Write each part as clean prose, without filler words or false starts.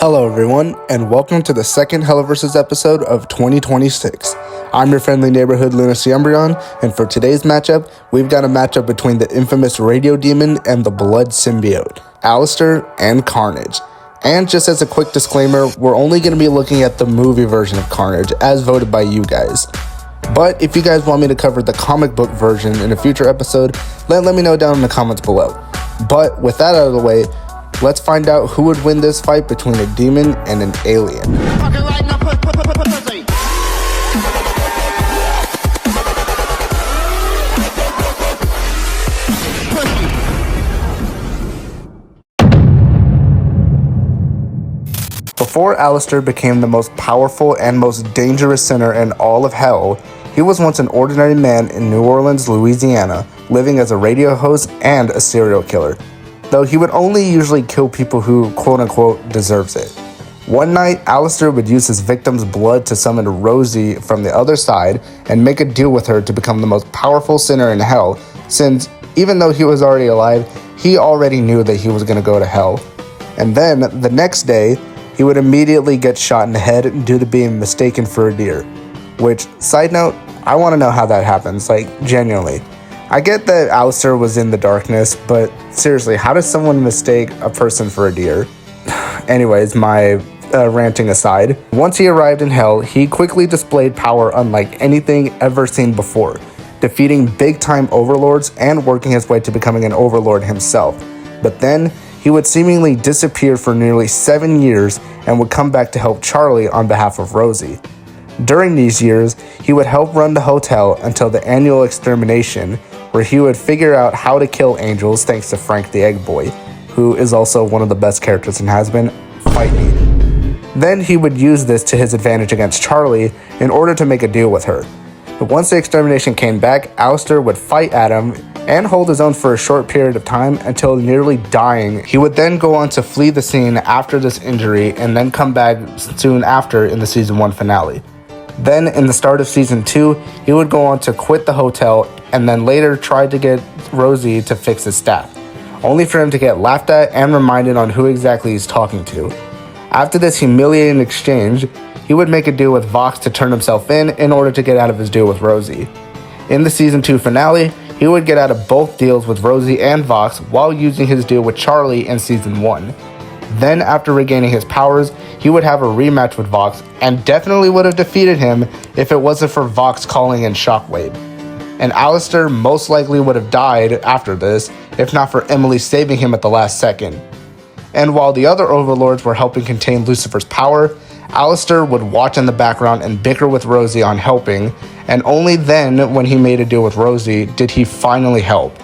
Hello everyone, and welcome to the second Hellaversus episode of 2026. I'm your friendly neighborhood Lunos The Umbreon, and for today's matchup, we've got a matchup between the infamous Radio Demon and the Blood Symbiote, Alastor and Carnage. And just as a quick disclaimer, we're only going to be looking at the movie version of Carnage, as voted by you guys. But if you guys want me to cover the comic book version in a future episode, let me know down in the comments below. But with that out of the way, let's find out who would win this fight between a demon and an alien. Before Alastor became the most powerful and most dangerous sinner in all of hell, he was once an ordinary man in New Orleans, Louisiana, living as a radio host and a serial killer. Though he would only usually kill people who, quote-unquote, deserves it. One night, Alastor would use his victim's blood to summon Rosie from the other side and make a deal with her to become the most powerful sinner in hell, since, even though he was already alive, he already knew that he was going to go to hell. And then, the next day, he would immediately get shot in the head due to being mistaken for a deer. Which, side note, I want to know how that happens, genuinely. I get that Alastor was in the darkness, but seriously, how does someone mistake a person for a deer? Anyways, my ranting aside, once he arrived in hell, he quickly displayed power unlike anything ever seen before, defeating big-time overlords and working his way to becoming an overlord himself. But then, he would seemingly disappear for nearly 7 years and would come back to help Charlie on behalf of Rosie. During these years, he would help run the hotel until the annual extermination, where he would figure out how to kill angels thanks to Frank the Egg Boy, who is also one of the best characters in Hazbin, fight me. Then he would use this to his advantage against Charlie in order to make a deal with her. But once the extermination came back, Alastor would fight Adam and hold his own for a short period of time until nearly dying. He would then go on to flee the scene after this injury and then come back soon after in the Season 1 finale. Then, in the start of Season 2, he would go on to quit the hotel and then later try to get Rosie to fix his staff, only for him to get laughed at and reminded on who exactly he's talking to. After this humiliating exchange, he would make a deal with Vox to turn himself in order to get out of his deal with Rosie. In the Season 2 finale, he would get out of both deals with Rosie and Vox while using his deal with Charlie in Season 1. Then, after regaining his powers, he would have a rematch with Vox and definitely would have defeated him if it wasn't for Vox calling in Shockwave. And Alastor most likely would have died after this, if not for Emily saving him at the last second. And while the other overlords were helping contain Lucifer's power, Alastor would watch in the background and bicker with Rosie on helping, and only then, when he made a deal with Rosie, did he finally help.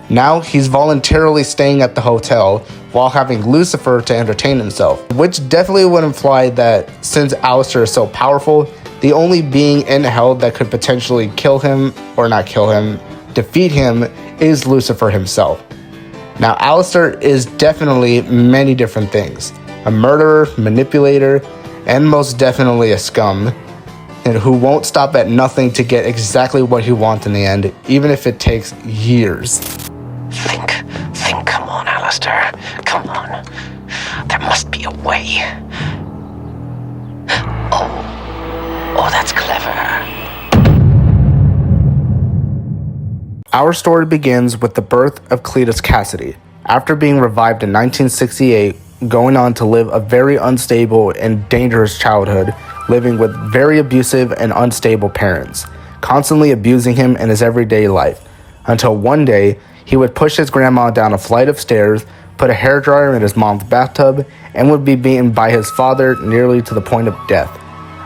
Now, he's voluntarily staying at the hotel while having Lucifer to entertain himself, which definitely would imply that since Alastor is so powerful, the only being in hell that could potentially kill him, or not kill him, defeat him, is Lucifer himself. Now, Alastor is definitely many different things. A murderer, manipulator, and most definitely a scum, and who won't stop at nothing to get exactly what he wants in the end, even if it takes years. Think, come on, Alastor. Come on. There must be a way. Oh, that's clever. Our story begins with the birth of Cletus Cassidy, after being revived in 1968, going on to live a very unstable and dangerous childhood, living with very abusive and unstable parents, constantly abusing him in his everyday life, until one day, he would push his grandma down a flight of stairs, put a hairdryer in his mom's bathtub, and would be beaten by his father nearly to the point of death,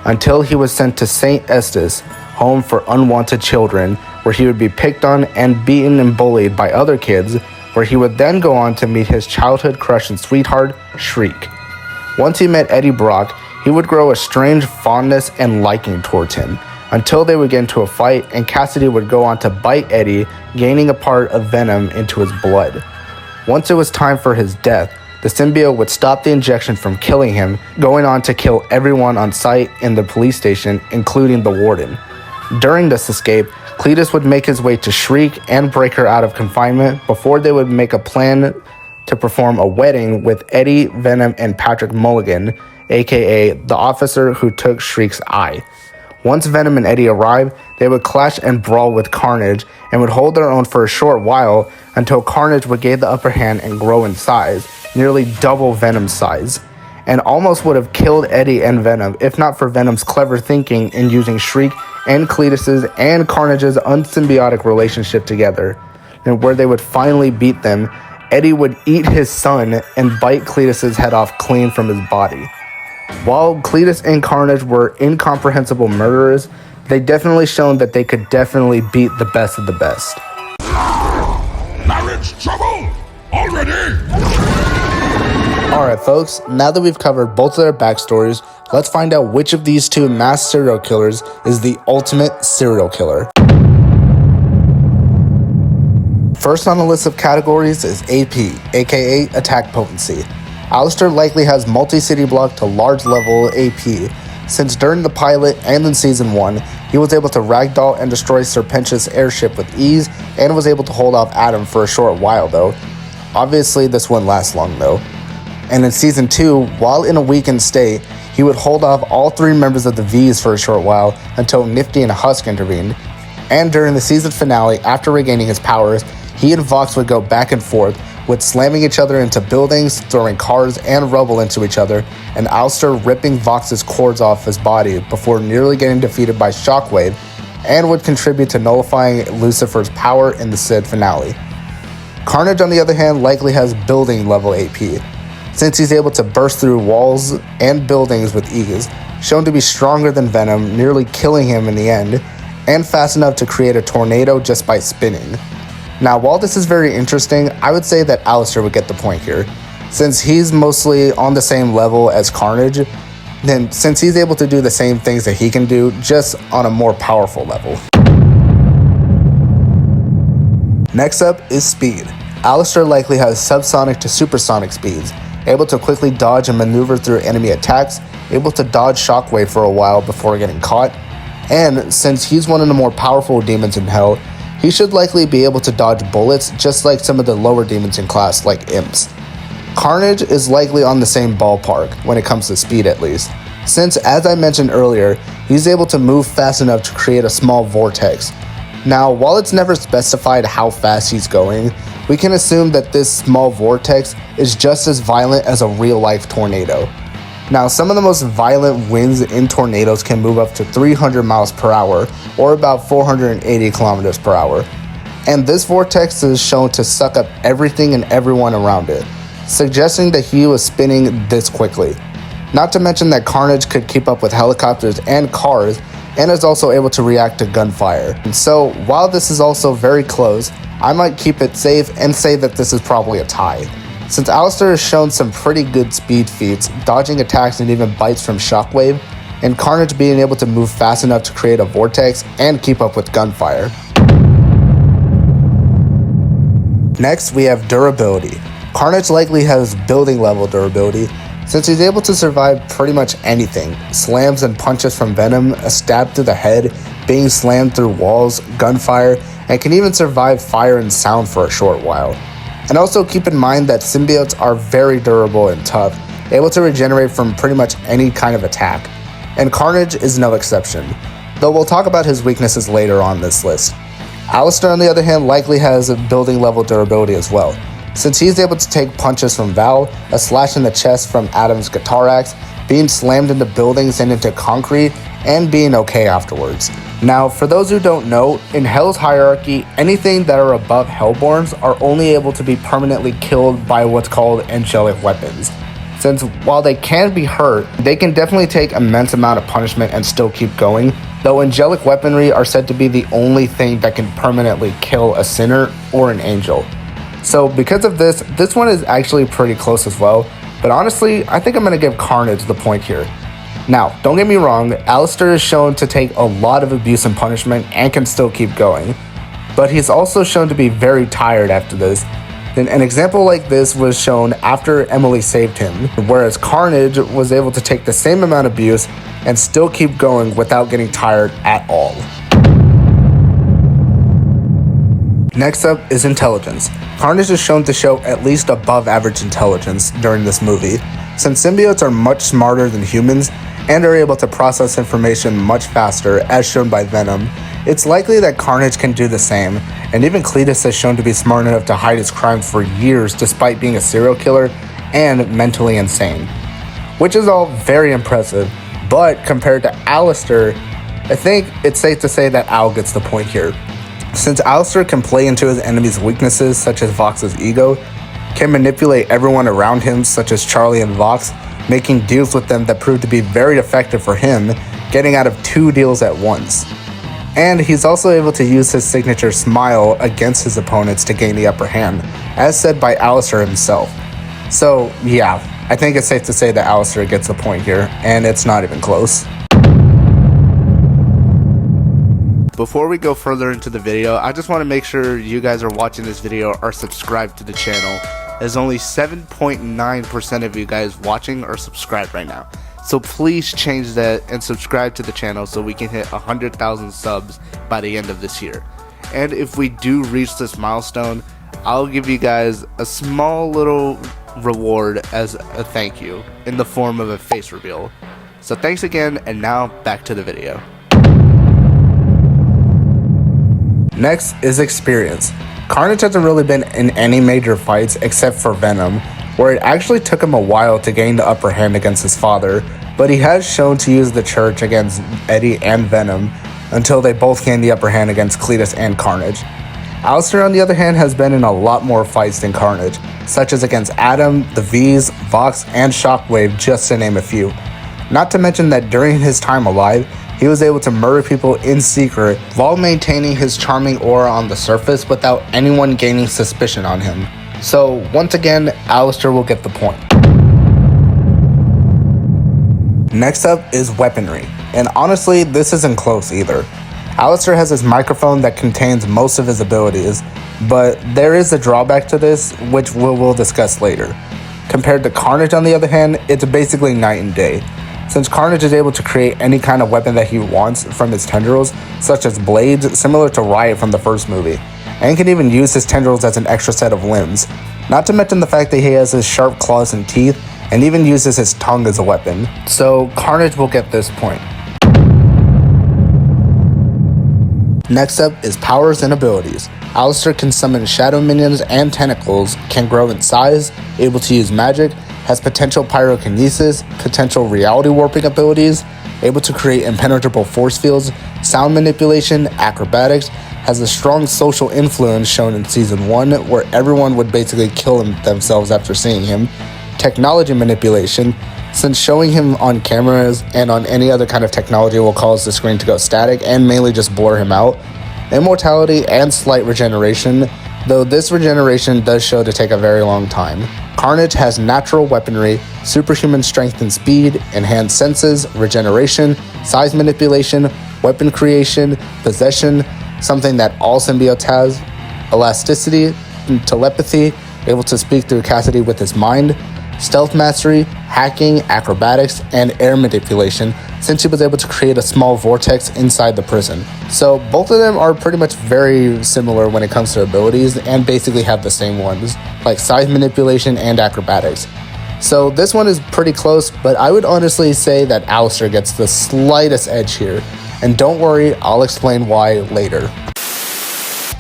until he was sent to St. Estes, home for unwanted children, where he would be picked on and beaten and bullied by other kids, where he would then go on to meet his childhood crush and sweetheart, Shriek. Once he met Eddie Brock, he would grow a strange fondness and liking towards him, until they would get into a fight and Cassidy would go on to bite Eddie, gaining a part of venom into his blood. Once it was time for his death, the symbiote would stop the injection from killing him, going on to kill everyone on site in the police station, including the warden. During this escape, Cletus would make his way to Shriek and break her out of confinement before they would make a plan to perform a wedding with Eddie, Venom, and Patrick Mulligan, aka the officer who took Shriek's eye. Once Venom and Eddie arrive, they would clash and brawl with Carnage and would hold their own for a short while until Carnage would gain the upper hand and grow in size, nearly double Venom's size, and almost would have killed Eddie and Venom if not for Venom's clever thinking in using Shriek and Cletus's and Carnage's unsymbiotic relationship together. And where they would finally beat them, Eddie would eat his son and bite Cletus's head off clean from his body. While Cletus and Carnage were incomprehensible murderers, they definitely shown that they could definitely beat the best of the best. Marriage trouble? Already? Alright folks, now that we've covered both of their backstories, let's find out which of these two mass serial killers is the ultimate serial killer. First on the list of categories is AP, aka Attack Potency. Alastor likely has multi-city block to large level AP, since during the pilot and in Season 1, he was able to ragdoll and destroy Serpentius' airship with ease and was able to hold off Adam for a short while though. Obviously this wouldn't last long though. And in Season 2, while in a weakened state, he would hold off all 3 members of the V's for a short while until Nifty and Husk intervened. And during the season finale, after regaining his powers, he and Vox would go back and forth, with slamming each other into buildings, throwing cars and rubble into each other, and Alastor ripping Vox's cords off his body before nearly getting defeated by Shockwave, and would contribute to nullifying Lucifer's power in the Sid finale. Carnage, on the other hand, likely has building level AP, since he's able to burst through walls and buildings with ease, shown to be stronger than Venom, nearly killing him in the end, and fast enough to create a tornado just by spinning. Now, while this is very interesting, I would say that Alastor would get the point here. Since he's mostly on the same level as Carnage, then since he's able to do the same things that he can do, just on a more powerful level. Next up is speed. Alastor likely has subsonic to supersonic speeds, able to quickly dodge and maneuver through enemy attacks, able to dodge Shockwave for a while before getting caught, and since he's one of the more powerful demons in Hell, he should likely be able to dodge bullets just like some of the lower demons in class like Imps. Carnage is likely on the same ballpark when it comes to speed at least, since as I mentioned earlier, he's able to move fast enough to create a small vortex. Now, while it's never specified how fast he's going, we can assume that this small vortex is just as violent as a real-life tornado. Now, some of the most violent winds in tornadoes can move up to 300 miles per hour, or about 480 kilometers per hour. And this vortex is shown to suck up everything and everyone around it, suggesting that he was spinning this quickly. Not to mention that Carnage could keep up with helicopters and cars, and is also able to react to gunfire. And so, while this is also very close, I might keep it safe and say that this is probably a tie, since Alastor has shown some pretty good speed feats, dodging attacks and even bites from Shockwave, and Carnage being able to move fast enough to create a vortex and keep up with gunfire. Next, we have durability. Carnage likely has building level durability, since he's able to survive pretty much anything, slams and punches from Venom, a stab through the head, being slammed through walls, gunfire, and can even survive fire and sound for a short while. And also keep in mind that symbiotes are very durable and tough, able to regenerate from pretty much any kind of attack. And Carnage is no exception, though we'll talk about his weaknesses later on this list. Alastor, on the other hand, likely has a building level durability as well, since he's able to take punches from Val, a slash in the chest from Adam's guitar axe, being slammed into buildings and into concrete, and being okay afterwards. Now, for those who don't know, in Hell's hierarchy, anything that are above Hellborns are only able to be permanently killed by what's called angelic weapons. Since while they can be hurt, they can definitely take immense amount of punishment and still keep going, though angelic weaponry are said to be the only thing that can permanently kill a sinner or an angel. So because of this one is actually pretty close as well, but honestly, I think I'm going to give Carnage the point here. Now, don't get me wrong, Alastor is shown to take a lot of abuse and punishment and can still keep going, but he's also shown to be very tired after this. And an example like this was shown after Emily saved him, whereas Carnage was able to take the same amount of abuse and still keep going without getting tired at all. Next up is intelligence. Carnage is shown to show at least above average intelligence during this movie. Since symbiotes are much smarter than humans and are able to process information much faster, as shown by Venom, it's likely that Carnage can do the same, and even Cletus is shown to be smart enough to hide his crimes for years despite being a serial killer and mentally insane. Which is all very impressive, but compared to Alastor, I think it's safe to say that Al gets the point here. Since Alastor can play into his enemies' weaknesses such as Vox's ego, can manipulate everyone around him such as Charlie and Vox, making deals with them that prove to be very effective for him, getting out of 2 deals at once. And he's also able to use his signature smile against his opponents to gain the upper hand, as said by Alastor himself. So yeah, I think it's safe to say that Alastor gets the point here, and it's not even close. Before we go further into the video, I just want to make sure you guys are watching this video are subscribed to the channel, as only 7.9% of you guys watching are subscribed right now. So please change that and subscribe to the channel so we can hit 100,000 subs by the end of this year. And if we do reach this milestone, I'll give you guys a small little reward as a thank you in the form of a face reveal. So thanks again, and now back to the video. Next is experience. Carnage hasn't really been in any major fights except for Venom, where it actually took him a while to gain the upper hand against his father, but he has shown to use the Church against Eddie and Venom until they both gained the upper hand against Cletus and Carnage. Alastor, on the other hand, has been in a lot more fights than Carnage, such as against Adam, the V's, Vox, and Shockwave, just to name a few. Not to mention that during his time alive, he was able to murder people in secret while maintaining his charming aura on the surface without anyone gaining suspicion on him. So once again, Alastor will get the point. Next up is weaponry, and honestly, this isn't close either. Alastor has his microphone that contains most of his abilities, but there is a drawback to this, which we'll discuss later. Compared to Carnage, on the other hand, it's basically night and day. Since Carnage is able to create any kind of weapon that he wants from his tendrils, such as blades similar to Riot from the first movie, and can even use his tendrils as an extra set of limbs, not to mention the fact that he has his sharp claws and teeth, and even uses his tongue as a weapon. So Carnage will get this point. Next up is powers and abilities. Alastor can summon shadow minions and tentacles, can grow in size, able to use magic, has potential pyrokinesis, potential reality warping abilities, able to create impenetrable force fields, sound manipulation, acrobatics, has a strong social influence shown in Season 1 where everyone would basically kill themselves after seeing him, technology manipulation, since showing him on cameras and on any other kind of technology will cause the screen to go static and mainly just blur him out, immortality, and slight regeneration, though this regeneration does show to take a very long time. Carnage has natural weaponry, superhuman strength and speed, enhanced senses, regeneration, size manipulation, weapon creation, possession, something that all symbiotes has, elasticity, telepathy, able to speak through Cassidy with his mind, stealth mastery, hacking, acrobatics, and air manipulation, since he was able to create a small vortex inside the prison. So both of them are pretty much very similar when it comes to abilities and basically have the same ones, like size manipulation and acrobatics. So this one is pretty close, but I would honestly say that Alastor gets the slightest edge here. And don't worry, I'll explain why later.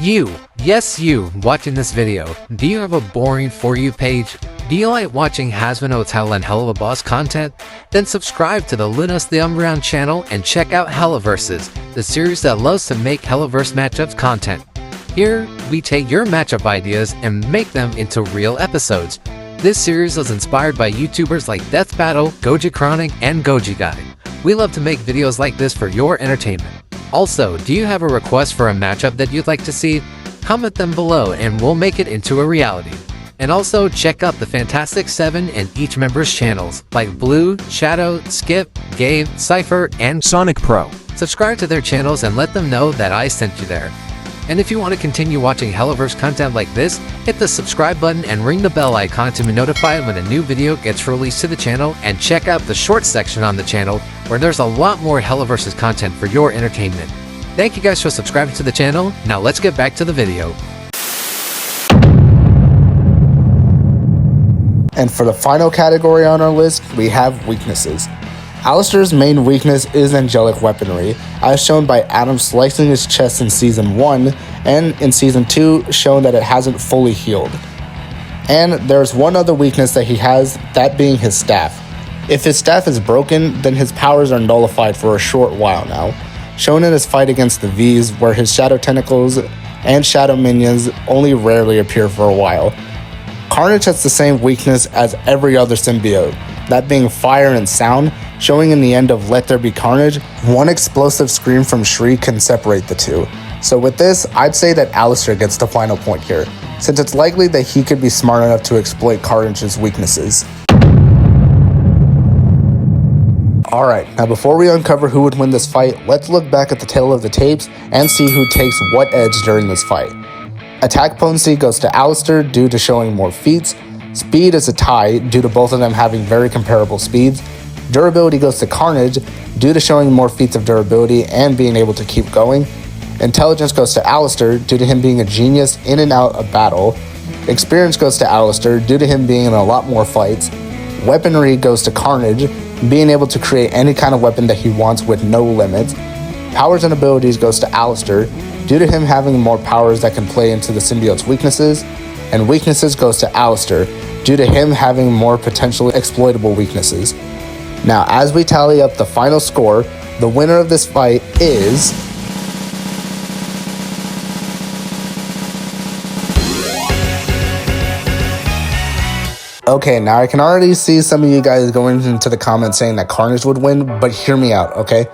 You, yes you, watching this video, do you have a boring For You page? Do you like watching Hazbin Hotel and Hellaversus content? Then subscribe to the Lunos The Umbreon channel and check out Hellaversus, the series that loves to make Hellaverse matchups content. Here, we take your matchup ideas and make them into real episodes. This series was inspired by YouTubers like Death Battle, Goji Chronic, and Goji Guy. We love to make videos like this for your entertainment. Also, do you have a request for a matchup that you'd like to see? Comment them below and we'll make it into a reality. And also check out the Fantastic 7 in each member's channels, like Blue, Shadow, Skip, Gabe, Cypher, and SonicPro. Subscribe to their channels and let them know that I sent you there. And if you want to continue watching Hellaverse content like this, hit the subscribe button and ring the bell icon to be notified when a new video gets released to the channel, and check out the shorts section on the channel where there's a lot more Hellaversus content for your entertainment. Thank you guys for subscribing to the channel. Now let's get back to the video. And for the final category on our list, we have weaknesses. Alastor's main weakness is angelic weaponry, as shown by Adam slicing his chest in Season 1, and in Season 2, shown that it hasn't fully healed. And there's one other weakness that he has, that being his staff. If his staff is broken, then his powers are nullified for a short while now, shown in his fight against the V's, where his shadow tentacles and shadow minions only rarely appear for a while. Carnage has the same weakness as every other symbiote, that being fire and sound, showing in the end of Let There Be Carnage. One explosive scream from Shriek can separate the two. So with this, I'd say that Alastor gets the final point here, since it's likely that he could be smart enough to exploit Carnage's weaknesses. Alright, now before we uncover who would win this fight, let's look back at the tale of the tapes and see who takes what edge during this fight. Attack potency goes to Alastor due to showing more feats. Speed is a tie due to both of them having very comparable speeds. Durability goes to Carnage due to showing more feats of durability and being able to keep going. Intelligence goes to Alastor due to him being a genius in and out of battle. Experience goes to Alastor due to him being in a lot more fights. Weaponry goes to Carnage, being able to create any kind of weapon that he wants with no limits. Powers and abilities goes to Alastor due to him having more powers that can play into the symbiote's weaknesses. And weaknesses goes to Alastor due to him having more potentially exploitable weaknesses. Now, as we tally up the final score, the winner of this fight is... Okay, now I can already see some of you guys going into the comments saying that Carnage would win, but hear me out, okay?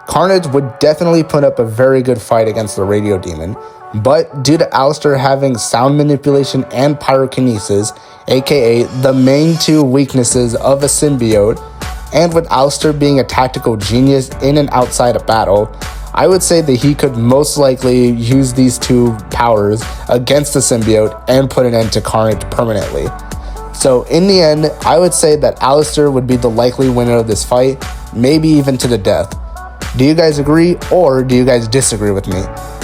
Carnage would definitely put up a very good fight against the Radio Demon, but due to Alastor having sound manipulation and pyrokinesis, aka the main two weaknesses of a symbiote, and with Alastor being a tactical genius in and outside of battle, I would say that he could most likely use these two powers against the symbiote and put an end to Carnage permanently. So in the end, I would say that Alastor would be the likely winner of this fight, maybe even to the death. Do you guys agree, or do you guys disagree with me?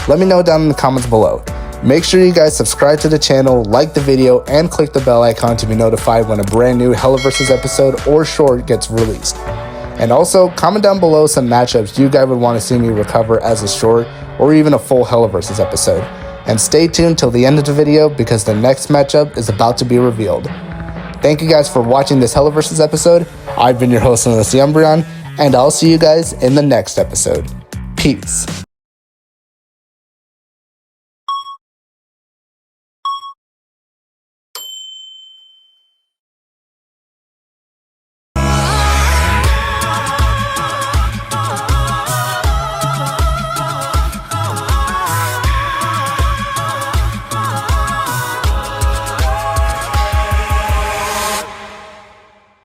Let me know down in the comments below. Make sure you guys subscribe to the channel, like the video, and click the bell icon to be notified when a brand new Hellaversus episode or short gets released. And also, comment down below some matchups you guys would want to see me recover as a short, or even a full Hellaversus episode. And stay tuned till the end of the video, because the next matchup is about to be revealed. Thank you guys for watching this Hellaversus episode. I've been your host, Lunos The Umbreon, and I'll see you guys in the next episode. Peace.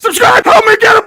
Subscribe, help me get a